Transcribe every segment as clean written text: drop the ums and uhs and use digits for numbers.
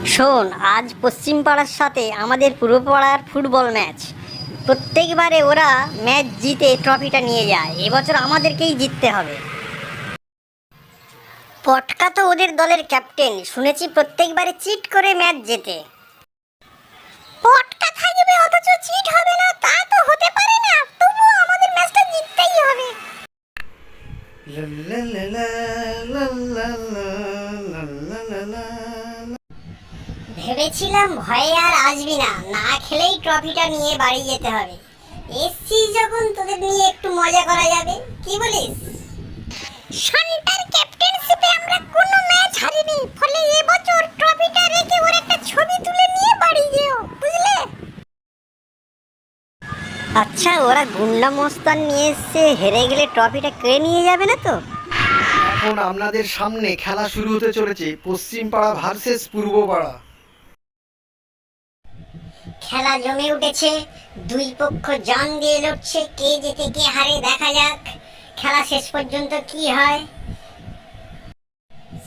শোন, আজ পশ্চিম পাড়ার সাথে আমাদের পূর্ব পাড়ার ফুটবল ম্যাচ। প্রত্যেকবারে ওরা ম্যাচ জিতে ট্রফিটা নিয়ে যায়, এবছর আমাদেরকেই জিততে হবে। পটকা তো ওদের দলের ক্যাপ্টেন, শুনেছি প্রত্যেকবারে চিট করে ম্যাচ জেতে। পটকা থাকবে অথচ চিট হবে না, তা তো হতে পারে না। তবুও আমাদের ম্যাচটা জিততেই হবে। ভেবেছিলাম ভয়ে আর আসবি না, না খেলেই ট্রফিটা নিয়ে বাড়ি যেতে হবে। এসছি যখন তোদের নিয়ে একটু মজা করা যাবে, কি বলিস? শান্তার ক্যাপ্টেনশিপে আমরা কোনো ম্যাচ হারিনি, ফলে এবছর ট্রফিটা রেখে ওর একটা ছবি তুলে নিয়ে বাড়ি যেও, বুঝলে? আচ্ছা, ওরা গুন্ডা মস্তান নিয়ে এসছে, হেরে গেলে ট্রফিটা কেড়ে নিয়ে যাবে না তো? এখন আপনাদের সামনে খেলা শুরু হতে চলেছে পশ্চিম পাড়া ভার্সেস পূর্ব পাড়া। খেলা জমে উঠেছে, দুই পক্ষ জান দিয়ে লড়ছে, কে জেতে কে হারে দেখা যাক খেলা শেষ পর্যন্ত কি হয়।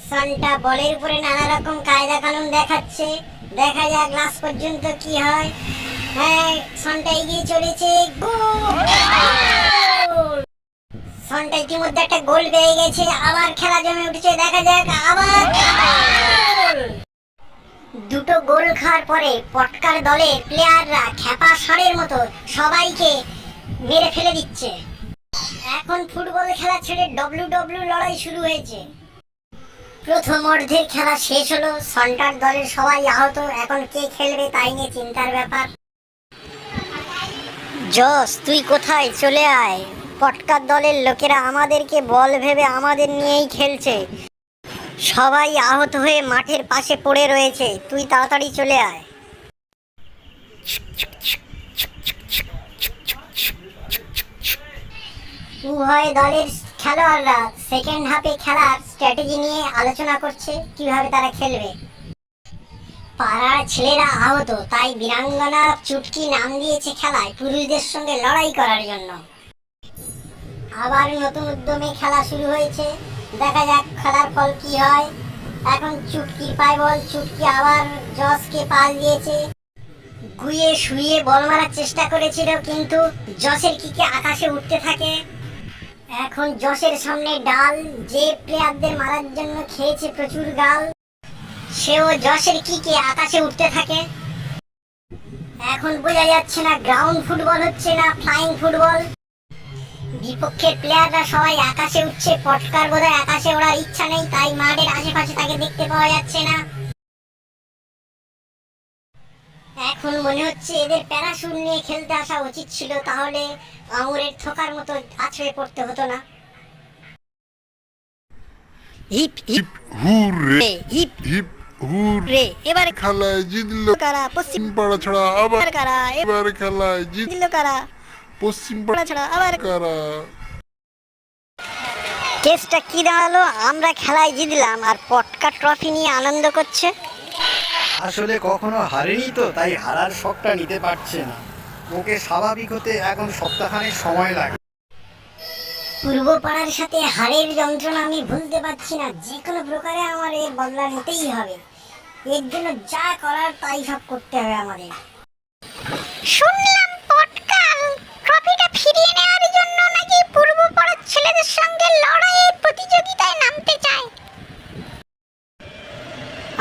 সন্টা বলের উপরে নানা রকম কায়দা কানুন দেখাচ্ছে, দেখা যাক লাস্ট পর্যন্ত কি হয়। হ্যাঁ, সন্টা এগিয়ে চলেছে, গোল! সন্টা ইতিমধ্যে একটা গোল পেয়ে গেছে, আবার খেলা জমে উঠেছে, দেখা যাক আবার দুটো গোল খাওয়ার পরে পটকার দলের প্লেয়াররা খেপা ষাঁড়ের মতো সবাইকে মেরে ফেলে দিচ্ছে। এখন ফুটবল খেলা ছেড়ে ডব্লিউ লড়াই শুরু হয়েছে। প্রথম অর্ধের খেলা শেষ হলো, সন্টার দলের সবাই আহত, এখন কে খেলবে তাই নিয়ে চিন্তার ব্যাপার। জস, তুই কোথায়? চলে আয়। পটকার দলের লোকেরা আমাদেরকে বল ভেবে আমাদের নিয়েই খেলছে, সবাই আহত হয়ে মাঠের পাশে পড়ে রয়েছে, তুই তাড়াতাড়ি চলে আয়। উভয় দলের খেলোয়াড়রা সেকেন্ড হাফে খেলার স্ট্র্যাটেজি নিয়ে আলোচনা করছে, কিভাবে তারা খেলবে। পাড়ার ছেলেরা আহত, তাই বীরাঙ্গনা চুটকি নাম দিয়েছে খেলায় পুরুষদের সঙ্গে লড়াই করার জন্য। আবার নতুন উদ্যমে খেলা শুরু হয়েছে, দেখা যাক খেলার ফল কি হয়। এখন চুটকির পায় বল, চুটকি আবার জসকে পাল দিয়েছে, গুয়ে শুয়ে বল মারার চেষ্টা করেছিল, কিন্তু জসের কিকে আকাশে উঠতে থাকে। এখন জসের সামনে ডাল, যে প্লেয়ারদের মারার জন্য খেয়েছে প্রচুর গাল, সেও জসের কিকে আকাশে উঠতে থাকে। এখন বোঝা যাচ্ছে না গ্রাউন্ড ফুটবল হচ্ছে না ফ্লাইং ফুটবল। বিপক্ষের প্লেয়াররা সবাই আকাশে উঠছে, পটকার বোধহয় আকাশে ওড়ার ইচ্ছা নেই, তাই মাঠের আশেপাশে তাকে দেখতে পাওয়া যাচ্ছে না। এখন মনে হচ্ছে এদের প্যারাশুট নিয়ে খেলতে আসা উচিত ছিল, তাহলে আঙুরের থোকার মতো আছড়ে পড়তে হতো না। Hip hip hooray, hip hip hooray. এবারে খেলায় জিতল কারা? পশ্চিম পাড়া ছাড়া আবার কারা? এবার খেলায় জিতল কারা? পশ্চিম পাড়া ছাড়া আবার কারা। কেসটা কি দাঁড়ালো? আমরা খেলায় জিতলাম আর পটকা ট্রফি নিয়ে আনন্দ করছে। আসলে কখনো হারেনি তো, তাই হারার শখটা নিতে পারছে না। ওকে স্বাভাবিক হতে এখন সপ্তাহখানেক সময় লাগে। পূর্ব পাড়ার সাথে হারের যন্ত্রণা আমি ভুলতে পারছি না, যে কোনো প্রকারে আমার এর বদলা নিতেই হবে। এর জন্য যা করার তাই সব করতে হবে আমাদের। শুনলাম পটকা ট্রফিটা ফিরিয়ে নেওয়ার জন্য নাকি পূর্ব পাড়ার ছেলেদের সঙ্গে লড়াইয়ের প্রতিযোগিতায় নামতে চায়।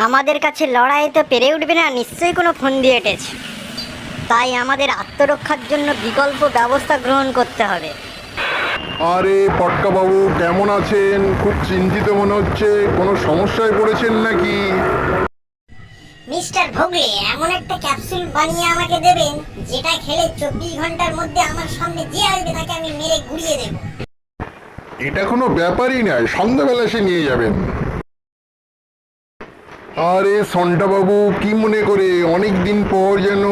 আমাদের কাছে লড়াই তো পেরে উঠবে না, নিশ্চয়ই কোনো ফোন দিয়ে এটেছে। তাই আমাদের আত্মরক্ষার জন্য বিকল্প ব্যবস্থা গ্রহণ করতে হবে। আরে পটকা বাবু, কেমন আছেন? খুব চিন্তিত মনে হচ্ছে, কোনো সমস্যায় পড়েছেন নাকি? মিস্টার ভোগলে, এমন একটা ক্যাপসুল বানিয়ে আমাকে দেবেন যেটা খেলে 24 ঘন্টার মধ্যে আমার সামনে যে আসবে তাকে আমি মেরে গুড়িয়ে দেব। এটা কোনো ব্যাপারই নয়, সন্ধ্যাবেলা এসে নিয়ে যাবেন। আরে সন্টা বাবু, কি মনে করে? অনেক দিন পর যেন।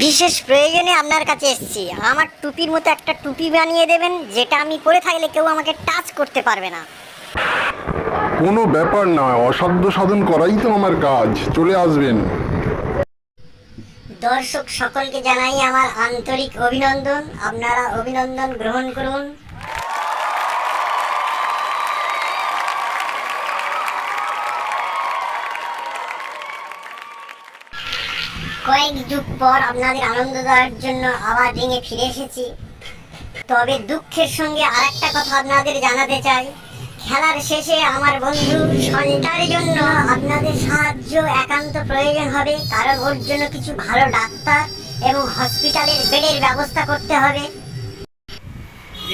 বিশেষ প্রয়োজনে আপনার কাছে এসেছি। আমার টুপির মতো একটা টুপি বানিয়ে দেবেন, যেটা আমি পরে থাকলে কেউ আমাকে টাচ করতে পারবে না। কোনো ব্যাপার নয়, অসাধ্য সাধন করাই তো আমার কাজ। চলে আসবেন। দর্শক সকলকে জানাই আমার আন্তরিক অভিনন্দন, আপনারা অভিনন্দন গ্রহণ করুন। কয়েক যুগ পর আপনাদের আনন্দ দেওয়ার জন্য আবার রিঙে ফিরে এসেছি। তবে দুঃখের সঙ্গে আরেকটা কথা আপনাদের জানাতে চাই, খেলার শেষে আমার বন্ধু সন্টার জন্য আপনাদের সাহায্য একান্ত প্রয়োজন হবে, কারণ ওর জন্য কিছু ভালো ডাক্তার এবং হসপিটালের বেডের ব্যবস্থা করতে হবে।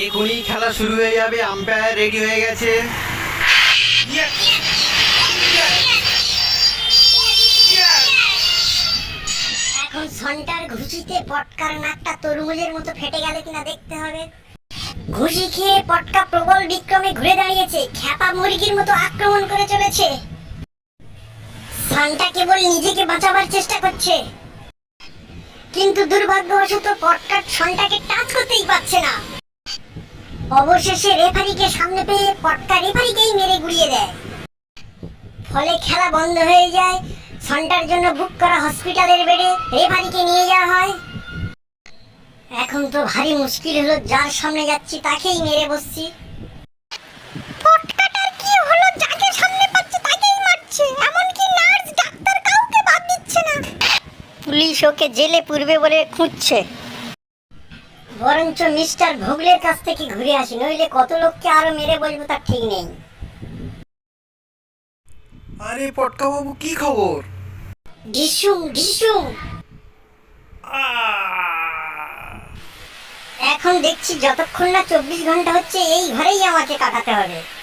এখনই খেলা শুরু হয়ে যাবে, আম্পায়ার রেডি হয়ে গেছে। এখন সন্টার ঘুষিতে পটকার নাকটা তরমুজের মতো ফেটে গেল কিনা দেখতে হবে। ঘুষি খেয়ে পটকা প্রবল বিক্রমে ঘুরে দাঁড়িয়েছে, খ্যাপা মুরগির মতো আক্রমণ করে চলেছে। সান্টা কেবল নিজেকে বাঁচাবার চেষ্টা করছে, কিন্তু দুর্ভাগ্যবশত পটকার সন্টাকে টাচ করতেই পারছে না। অবশেষে রেফারিকে সামনে পেয়ে পটকা রেফারিকেই মেরে গুড়িয়ে দেয়। ফলে খেলা বন্ধ হয়ে যায়। সন্টার জন্য বুক করা হসপিটালের বেডে রেফারিকে নিয়ে যাওয়া হয়। এখন তো ভারী মুশকিল হলো, যার সামনে যাচ্ছি তাকেই মেরে বসছি। পটকাটার কি হলো, যাকে সামনে পাচ্ছে তাকেই মারছে, এমনকি নার্স ডাক্তার কাউকে বাদ দিচ্ছে না। পুলিশ ওকে জেলে পুরবে বলে খুঁজছে। বরঞ্চ মিস্টার ভোগলের কাছ থেকে ঘুরে আসি, নইলে কত লোককে আরো মেরে বলবো তার ঠিক নেই। আরে পটকা বাবু, কি খবর? ঢিসুম ঢিসুম। এখন দেখছি যতক্ষণ না 24 ঘন্টা হচ্ছে এই ঘরেই আমাকে কাটাতে হবে।